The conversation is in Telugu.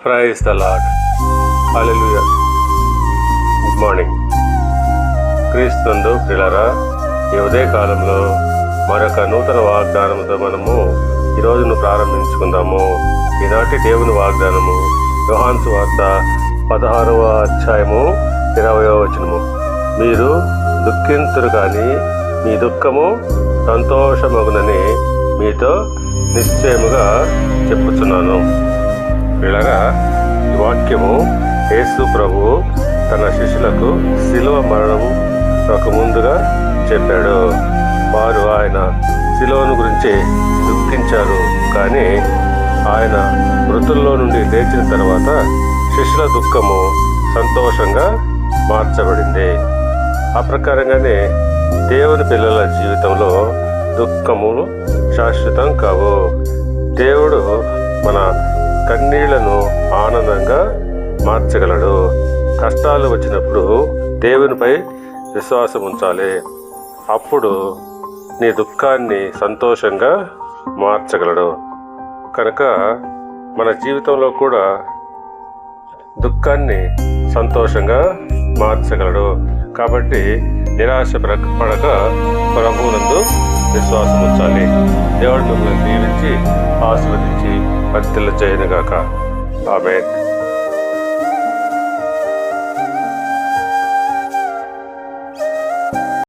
Praise the lord. Hallelujah. Good morning. క్రీస్తునందు ప్రియులారా, ఈ ఉదయ కాలంలో మరొక నూతన వాగ్దానంతో మనము ఈ రోజును ప్రారంభించుకుందాము. ఈనాటి దేవుని వాగ్దానము యోహాను సువార్త 16వ అధ్యాయము 20వ వచనము. మీరు దుఃఖింతురు కానీ మీ దుఃఖము సంతోషమగునని మీతో నిశ్చయముగా చెప్పుచున్నాను. పిల్లగా ఈ వాక్యము యేసు ప్రభువు తన శిష్యులకు శిలువ మరణం ఒక ముందుగా చెప్పాడు. వారు ఆయన శిలువను గురించి దుఃఖించారు, కానీ ఆయన మృతుల్లో నుండి లేచిన తర్వాత శిష్యుల దుఃఖము సంతోషంగా మార్చబడింది. ఆ ప్రకారంగానే దేవుని పిల్లల జీవితంలో దుఃఖములు శాశ్వతం కావు. దేవుడు మన కన్నీళ్లను ఆనందంగా మార్చగలడు. కష్టాలు వచ్చినప్పుడు దేవునిపై విశ్వాసం ఉంచాలి. అప్పుడు నీ దుఃఖాన్ని సంతోషంగా మార్చగలడు. కనుక మన జీవితంలో కూడా దుఃఖాన్ని సంతోషంగా మార్చగలడు. కాబట్టి నిరాశ పడక ప్రభువునందు విశ్వాసం ఉంచాలి. దేవుడు మిమ్మల్ని దీవించి ఆశీర్వదించి వర్ధిల్ల చేయనుగాక. ఆమేన్.